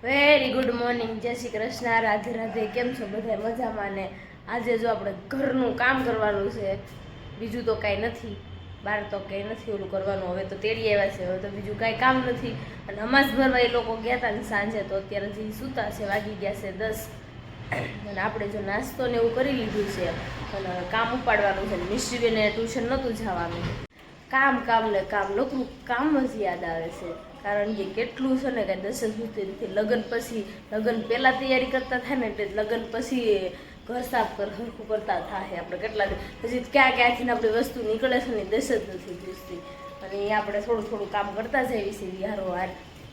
Very good morning, જય શ્રી કૃષ્ણ, રાધે રાધે. કેમ છો બધા? મજામાં ને? આજે જો આપણે ઘરનું કામ કરવાનું છે, બીજું તો કાંઈ નથી. બહાર તો કંઈ નથી ઓલું કરવાનું. હવે તો તેડી આવ્યા છે, હવે તો બીજું કાંઈ કામ નથી. અને નમાઝ ભરવા એ લોકો ગયા હતા ને સાંજે, તો અત્યારે હજી સૂતા છે, વાગી ગયા છે 10. અને આપણે જો નાસ્તો ને એવું કરી લીધું છે અને કામ ઉપાડવાનું છે. મિસ્ટ્રીબેને ટ્યુશન નહોતું જવાનું. કામ ને કામ, નોકરું કામ જ યાદ આવે છે. કારણ કે કેટલું છે ને કે 10 સુધીથી લગ્ન પછી, લગ્ન પહેલાં તૈયારી કરતા થાય ને એટલે લગ્ન પછી ઘર સાફ હરખું કરતા થાય. આપણે કેટલા હજી ક્યાંથી આપણી વસ્તુ નીકળે છે ને 10 જ નથી પૂછતી. અને એ આપણે થોડું કામ કરતા જઈએ છીએ હારોહાર.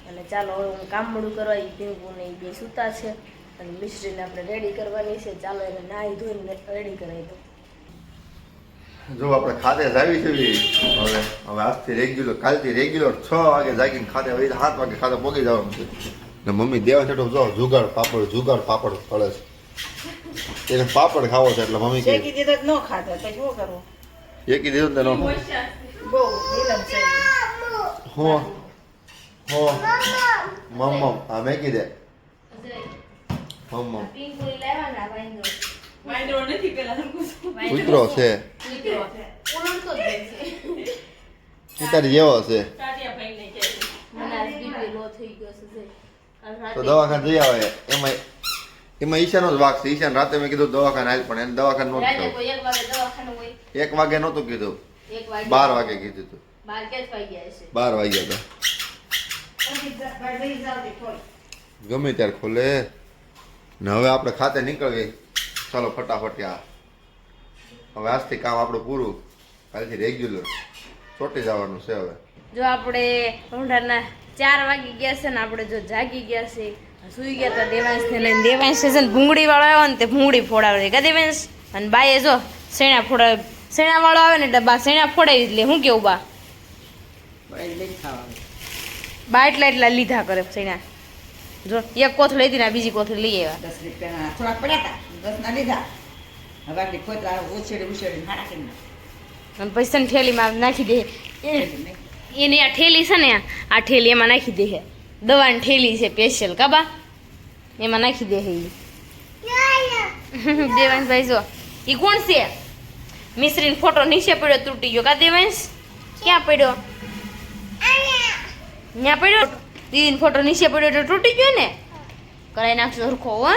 અને ચાલો હવે હું કામ મોડું કરવા એ પીવું ને એ બે સૂતા છે. અને મિસ્ત્રીને આપણે રેડી કરવાની છે. ચાલો એને નાહી ધોઈને રેડી કરાવી દો. જો આપણે ખાતે જાવી છે હવે આજથી રેગ્યુલર, કાલથી રેગ્યુલર 6 વાગે જાગીને ખાતે 7 વાગે ખાતે પહોંચી જવાનું છે. ને મમ્મી દેવા છેટો જો જુગાડ પાપડ પડે છે. એને પાપડ ખાવો છે એટલે મમ્મી કે એકી દીધો ન ખાધો તો શું કરવું? એકી દીધો ને નો બહુ વિલંબ છે. હો મમ્મ આ મેકી દે મમ્મ પિંકુઈ લેવાના વાંદરો નથી પેલા કૂતરો છે ઉલટતો જ રહે છે. ઉતારી જેવો છે મને આજ બીપી લો થઈ ગયો છે. તો દવાખાને જઈ આવે. એમાં ઈશાનો જ વાક છે. ઈશાન રાતે મેં કીધું દવાખાને હાલ, પણ એને દવાખાને નહોતું રાતે થયું. કોઈ 1 વાગે દવાખાનું હોય. 1 વાગે નહોતું કીધું, 1 વાગે 12 વાગે કીધું હતું. 12 કે વાગ્યા છે. 12 વાગ્યા હતા. ગમે ત્યારે ખોલે ને. હવે આપણે ખાતે નીકળીએ. ચાલો ફટાફટ યાર. હવે આજથી કામ આપણું પૂરું. કાલથી રેગ્યુલર ચોટી જવાનું છે. હવે જો આપણે ઊંઢાના 4 વાગી ગયા છે ને આપણે જો જાગી ગયા છે, સુઈ ગયા હતા દેવાંશને લઈને. દેવાંશ છે ને ભૂંગળી વાળો આવ્યો ને તે ભૂંગળી ફોડાવે કા દેવાંશ. અને બાએ જો શેણા ફોડાવે. શેણા વાળો આવે ને એટલે બા શેણા ફોડાવી જ લે. શું કેવું બા? બા એટલા લીધા કરે શેણા. જો એક કોથળી હતી ને બીજી કોથળી લઈ આવ્યા. 10 રૂપિયા થોડા પડ્યા હતા, 10 ના લીધા. હવે આટલી ખોતરા ઉછેડી હાડા કરી અને પૈસાની થેલીમાં નાખી દે. એની આ ઠેલી છે ને, આ ઠેલી એમાં નાખી દે. દવાની ઠેલી છે સ્પેશિયલ કાબા, એમાં નાખી દે. દેવાંશભાઈ જો એ કોણ છે? મિશ્રીનો ફોટો નીચે પડ્યો, તૂટી ગયો કા દેવાંશ? ક્યાં પડ્યો? ત્યાં પડ્યો. દીદીનો ફોટો નીચે પડ્યો એટલે તૂટી ગયો ને. કરાવી નાખજો સરખો હો.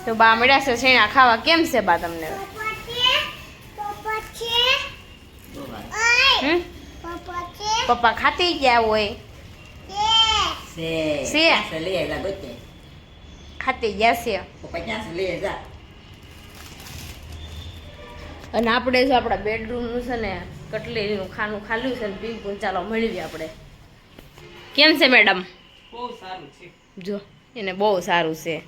તો બા મળ્યા છે શેણા ખાવા. કેમ છે બા તમને? પપ્પા ખાતી ગયા હોય ખાતી ગયા છે. અને આપણે જો આપણા બેડરૂમનું છે ને કટલેરીનું ખાનું ખાલ્યું છે ને પિંકુ. ચાલો મળીએ આપણે. કેમ છે મેડમ? બહુ સારું છે. જો એને બહુ સારું છે.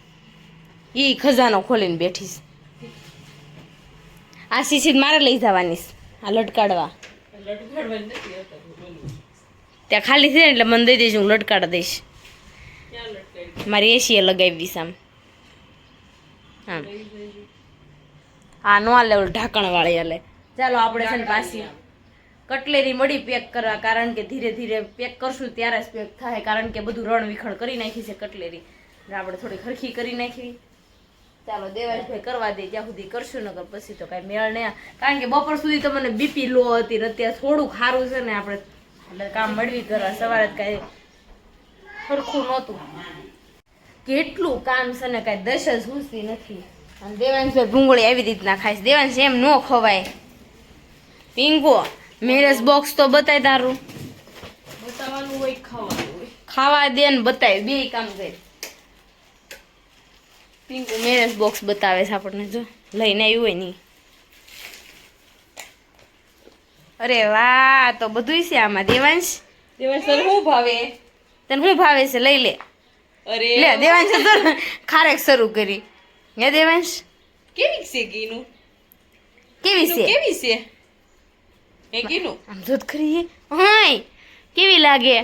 એ ખજાનો ખોલીને બેઠીશ. આ શીશી મારે લઈ જવાની છે આ લટકાડવા. ત્યાં ખાલી છે ને એટલે મને દઈ દઈશ, હું લટકાડી દઈશ. મારી એસી લગાવી દઈશ આમ. હા હા નો હાલે, ઓલું ઢાંકણ વાળી હાલે. ચાલો આપણે છે ને પાછી કટલેરી મળી પેક કરવા. કારણ કે ધીરે ધીરે પેક કરશું ત્યારે જ પેક થાય. કારણ કે બધું રણ વિખણ કરી નાખી છે કટલેરી. આપણે થોડી હરખી કરી નાખી. ચાલો દેવાંશભાઈ કરવા દે ત્યાં સુધી કરશું, નકર પછી તો કાંઈ મેળ નહીં. કારણ કે બપોર સુધી તો મને બીપી લો હતી ને અત્યારે થોડુંક સારું છે ને. આપણે એટલે કામ મળવી કરવા. સવારે જ કાંઈ સરખું નહોતું. કેટલું કામ છે ને કાંઈ 10 જ હુસતી નથી. અને દેવાંશભાઈ ભૂંગળી આવી રીતના ખાઈશ. દેવાંશ એમ ન ખવાય. પિંકો મેરેજ બોક્સ તો બતાય તારું. બતાવવાનું હોય, ખાવાનું હોય. ખાવા દે ને બતાય, બે કામ કરે. પિંકુ મેરેજ બોક્સ બતાવે છે આપણને. જો લઈને આવ્યું હોય નહીં. અરે વાહ, તો બધું છે આમાં. દેવાંશ દેવાંશ તને શું ભાવે? તને શું ભાવે છે? લઈ લે. અરે લે દેવાંશ તો ખારેક શરૂ કરી. હે દેવાંશ કેવી છે ગીનું? કેવી છે? કેવી છે એ ગીનું? આમ જોત ખરી. હાય કેવી લાગે?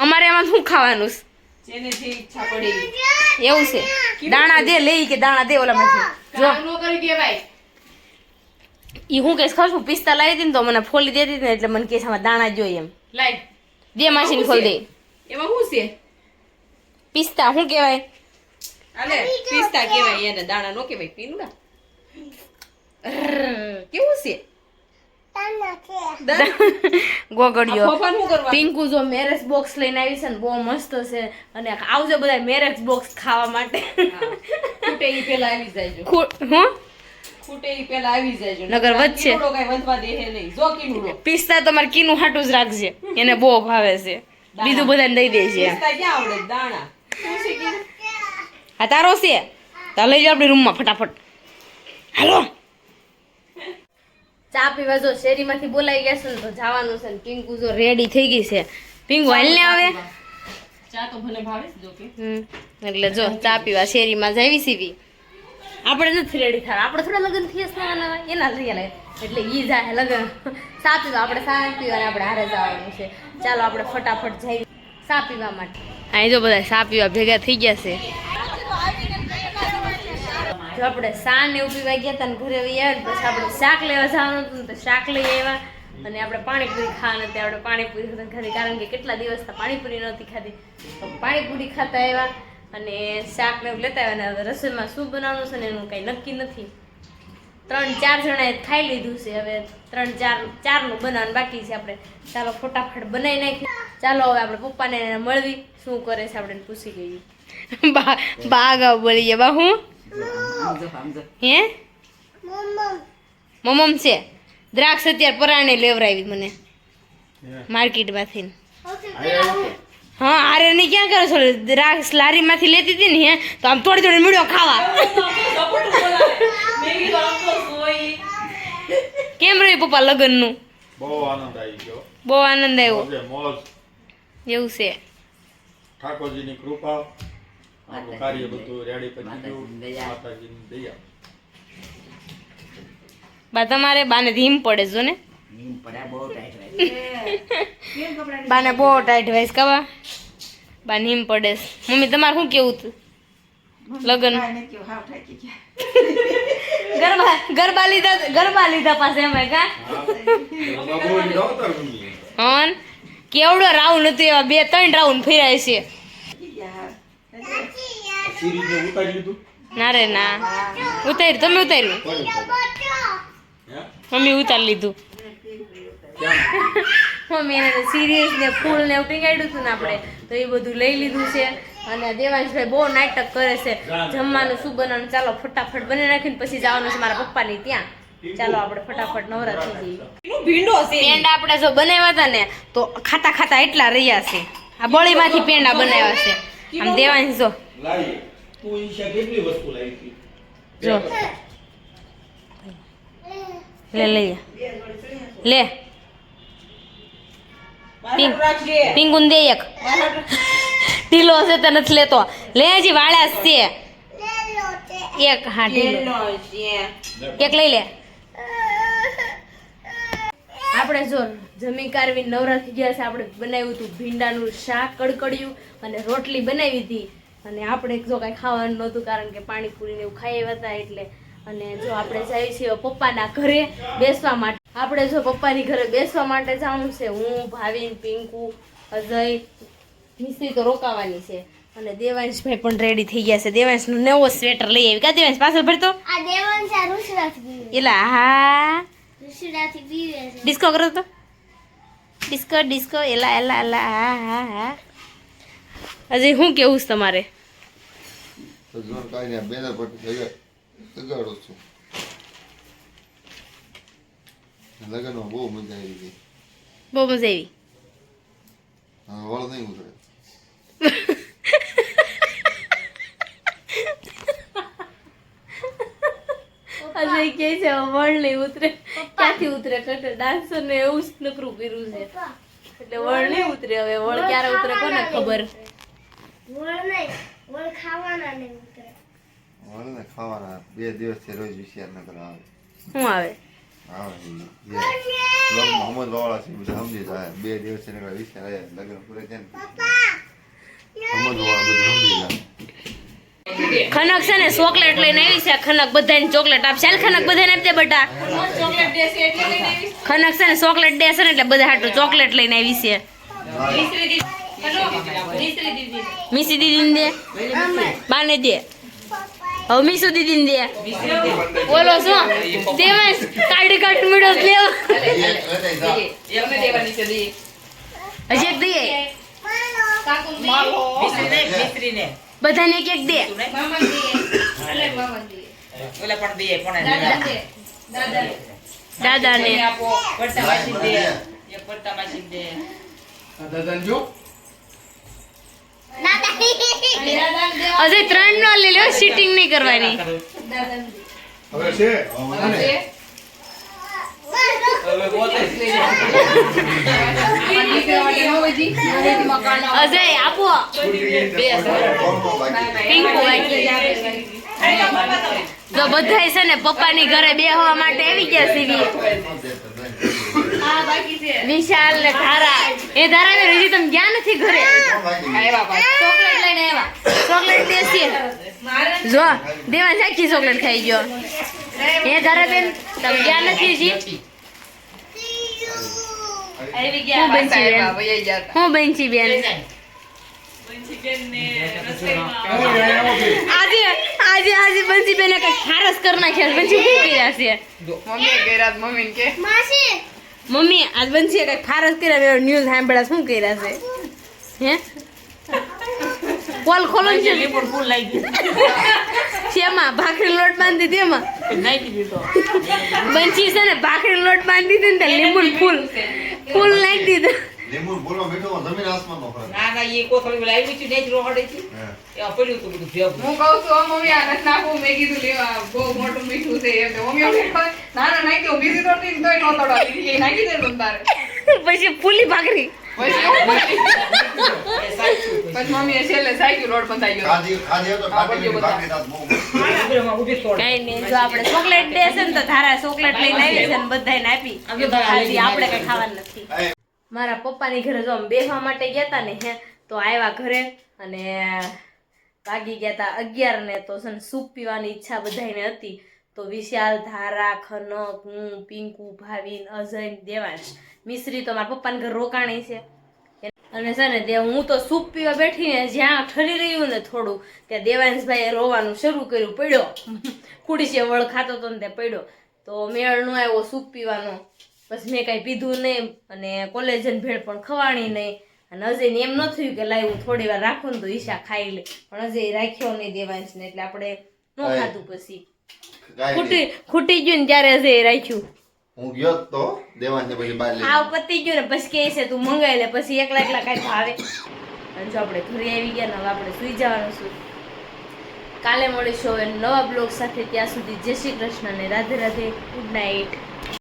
અમારે આમાં શું ખાવાનું છે? જેને જે ઈચ્છા પડે એવું છે. દાણા દે લઈ કે દાણા દે ઓલામાંથી. જો નો કરી દેવાય. ઈ હું કઈશ ખાશું પિસ્તા લાવી હતી ને તો મને ફોલી દેતી ને એટલે મને કેસ આમાં દાણા જોઈએ એમ. લાઈ દે મશીન ખોલ દે. એમાં શું છે? પિસ્તા શું કહેવાય? આલે પિસ્તા કહેવાય એને, દાણા નો કહેવાય. પીનુડા કેવું છે? ગોગડિયો. ફોફાન શું કરવા? પિંકુ જો મેરેજ બોક્સ લઈને આવી છે ને બહુ મસ્ત છે અને આવજો બધા મેરેજ બોક્સ ખાવા માટે. ખૂટે ઈ પેલા આવી જાયજો. હું ખૂટે ઈ પેલા આવી જાયજો. નગર વચ્ચે. કીનુડો કાંઈ વધવા દે હે નહીં. જો કીનુડો. પિસ્તા તમારે કીનું હાટું જ રાખજે, એને બહુ ભાવે છે. બીજું બધાને દઈ દેજે. પિસ્તા ક્યાં આવડે? દાણા. શું છે કીનું? આ તારો છે તો લઈ જાઓ આપણી રૂમમાં ફટાફટ. હાલો ચા પીવા જો શેરીમાંથી બોલાઈ ગયા છે ને તો જવાનું છે ને પિંકુ જો રેડી થઈ ગઈ છે. પિંકુ હાલ ને આવે. ચા તો ભલે ભાવે છે જો કે. એટલે જો ચા પીવા શેરીમાં જાવી સીવી. આપણે નથી રેડી થાય, આપણે થોડા લગ્ન થઈ જશે એના લઈ લે એટલે ઈ જાય લગ્ન. ચા પીવા આપણે ચા પીવા અને આપણે હારે જવાનું છે. ચાલો આપણે ફટાફટ જઈએ ચા પીવા માટે. અહીં જો બધા ચા પીવા ભેગા થઈ ગયા છે. જો આપણે ચા ને એવું પીવા ગયા હતા ને ઘરે આવ્યા ને પછી આપણે શાક લેવા જવાનું હતું ને તો શાક લઈ આવ્યા અને આપણે પાણીપુરી ખાવા નથી. આપણે પાણીપુરી ખાધી કારણ કે કેટલા દિવસથી પાણીપુરી નહોતી ખાધી તો પાણીપુરી ખાતા આવ્યા અને શાક ને એવું લેતા આવ્યા. અને હવે રસોઈમાં શું બનાવવાનું છે ને એનું કંઈ નક્કી નથી. 3-4 જણાએ ખાઈ લીધું છે, હવે 3-4નું બનાવવાનું બાકી છે. આપણે ચાલો ફટાફટ બનાવી નાખીએ. ચાલો હવે આપણે પપ્પાને મળવી શું કરે છે આપણે પૂછી ગઈ. બા ગાવ બોલીએ બા હું હે મમ્મ છે દ્રાક્ષ અત્યારે પરાણે લેવરાવી મને માર્કેટમાંથી. હા આરે ની ક્યાં કરો છો? દ્રાક્ષ લારીમાંથી લેતી હતી ને હે તો આમ થોડી થોડી મીડો ખાવા. કેમ રહ્યું પપ્પા લગ્નનું? બહુ આનંદ આવી ગયો, બહુ આનંદ આવ્યો. મોજ. એવું છે. ઠાકોરજીની કૃપા, આપણું કાર્ય બધું રેડી કરી દીધું. માતાજીની દયા. બા તમારે બાને ધીમ પડે જો ને. બાને બહુ ટાઈટ વાઈસ કવા બા નીમ પડે. મમ્મી તમારે શું કેવું હતું લગ્ન? ગરબા લીધા પાસે અમે કા હન કેવડો રાઉન્ડ હતો એવા 2-3 રાઉન્ડ ફેરાય છે. ના રે ના ઉતાર્યું તમે ઉતાર્યું મમ્મી ઉતારી લીધું. મમ્મી એને સિરિયસ ને ફૂલ ને એવું ટીંગાડ્યું હતું ને આપણે તો એ બધું લઈ લીધું છે. અને દેવાંશભાઈ બહુ નાટક કરે છે જમવાનું શું બનાવવાનું. ચાલો ફટાફટ બની નાખીને પછી જવાનું છે મારા પપ્પાની ત્યાં. ચાલો આપણે ફટાફટ નવરા થઈ જઈએ. પેંડા આપણે જો બનાવ્યા હતા ને તો ખાતા ખાતા એટલા રહ્યા છે. આ બળીમાંથી પેંડા બનાવ્યા છે. આમ દેવાંશ જો જો લે લઈએ લે પિંગુન દે એક ઢીલો છે તો નથી લેતો. લે હજી વાળા છે એક. હા ઢીલો એક લઈ લે. આપણે જો જમી કારવી નવરા થઈ ગયા છે. આપણે બનાવ્યું હતું ભીંડાનું શાક કડકડિયું અને રોટલી બનાવી હતી. અને આપણે જો કાંઈ ખાવાનું નહોતું કારણ કે પાણીપુરી ને એવું ખાઈ આવ્યા હતા એટલે. અને જો આપણે જઈએ છીએ પપ્પાના ઘરે બેસવા માટે. આપણે જો પપ્પાની ઘરે બેસવા માટે જવાનું છે. હું ભાવિન પિંકુ અજય મિસ્ત્રી તો રોકાવાની છે. અને દેવાંશભાઈ પણ રેડી થઈ ગયા છે. દેવાંશનો નવો સ્વેટર લઈ આવી કા દેવાંશ પાછળ ભરતો એલા હા ડિસ્કો કરો તો ડિસ્કો ડિસ્કો એલા એલા એલા હા હા હા. અજય શું કેવું છે તમારે? તો જો કાંઈ નહીં બેનર પર લગાડું છું. લગનમાં બહુ મજા આવી ગઈ. બહુ મજા આવી. હા વળ નહીં ઉતરે. અજય કે છે વળ નહીં ઉતરે. ક્યાંથી ઉતરે? ડાન્સર ને એવું જ નકરું કર્યું છે એટલે વળ નહીં ઉતરે. હવે વળ ક્યારે ઉતરે કોને ખબર? વળ ને ખાવાના 2 દિવસથી રોજ વિશેષ નગર આવે. શું આવે? આવે મોહમ્મદ વાળા છે બધા સમજી જાય. 2 દિવસથી નગર વિશેષ આવે લગ્ન પૂરે છે ને મોહમ્મદ વાળા બધું સમજી જાય. ખનક છે ને ચોકલેટ લઈને આવી છે. ખનક બધાને ચોકલેટ આપશે. હાલ ખનક બધાને આપી દે બેટા. ખનક છે ને ચોકલેટ ડે છે ને એટલે બધા હાટું ચોકલેટ લઈને આવી છે. મિસી દીદીને દે બાને દે હવે મીસુ દીદીને દે બોલો શું દેવાંશ કાર્ડ કાર્ડ મીડો લેવો હજી એક દઈએ બધાને એક એક દે દાદાને અજય 3 નો લઈ લ્યો સીટિંગ નહીં કરવાની અજય આપો પિંકુ જો બધાય છે ને પપ્પાની ઘરે બેહવા માટે આવી ગયા સીવી વિશાલ ને ધારા એ ધારા હજી તમે ગયા નથી ઘરે ચોકલેટ લઈને આવ્યા ચોકલેટ દેશી જો દેવાંશ આખી ચોકલેટ ખાઈ ગયો એ ધારા બેન તમે ગયા નથી હજી હું બંચી બેન આજે આજે આજે બંસી બેને કઈ ખારસ કરી નાખ્યા બંસી શું કર્યા છે મમ્મી આજ બંસીએ કઈ ખારસ કર્યા ન્યૂઝ સાંભળ્યા શું કર્યા છે હે પોલ ખોલો છે શેમાં ભાખરી લોટ બાંધી તેમાં બંસી છે ને ભાખરી લોટ બાંધી દીધી ને લીંબુ ફૂલ ફૂલ નાખી દીધું લીંબુ બોલો મીઠો જમીન આસમાનનો ફરક એ કોથળી લાવી છે ને જ રોહડે છે એ પડ્યું તો બધું ભેગું હું કહું છું મમ્મી આ નથી નાખવું મેં કીધું લેવા બહુ મોટું મીઠું છે એમ મમ્મી નાનો નાખી દઉં બીજી રોટલી તોય નો તોડો એ નાખી દે તારે પછી ફૂલી ભાખરી પછી મમ્મી છેલ્લે સાયકલ રોડ બંધાઈ ગયો ખાધી તો ખાધી બાકી રાત બહુ ઉભી તોડ કઈ નહીં જો આપણે ચોકલેટ દે છે ને તો ધારા ચોકલેટ લઈને આવી છે ને બધાને આપી હજી આપણે કઈ ખાવાનું નથી મારા પપ્પાની ઘરે જો અમે બેસવા માટે ગયા હતા ને હે તો આવ્યા ઘરે અને વાગી ગયા હતા 11 ને તો છે ને સૂપ પીવાની ઈચ્છા બધાને હતી તો વિશાલ ધારા ખનક હું પિંકુ ભાવિન અજય દેવાંશ મિશ્રી તો મારા પપ્પાના ઘર રોકાણી છે અને છે ને તે હું તો સૂપ પીવા બેઠીને જ્યાં ઠરી રહ્યું ને થોડું ત્યાં દેવાંશભાઈએ રોવાનું શરૂ કર્યું પડ્યો ખુડીશે વળ ખાતો હતો ને તે પડ્યો તો મેળ નો આવ્યો સૂપ પીવાનો પછી મેં કાંઈ પીધું નહીં અને કોલેજન ભેળ પણ ખવાણી નહીં અને અજયને એમ ન થયું કે લાઈ હું થોડી વાર રાખું ને તો ઈશા ખાઈ લે પણ અજય રાખ્યો નહીં દેવાંશને એટલે આપણે ન ખાધું પછી ખૂટી ગયું ને ત્યારે અજય રાખ્યું હું ગયો તો દેવાંશને પછી બહાર લઈ આવ પતી ગયું ને પછી કહે છે તું મંગાવી લે પછી એકલા એકલા કાંઈ ભાવે અને જો આપણે ઘરે આવી ગયા ને હવે આપણે સુઈ જવાનું છું કાલે મળીશું હવે નવા બ્લોગ સાથે ત્યાં સુધી જય શ્રી કૃષ્ણ અને રાધે રાધે ગુડ નાઇટ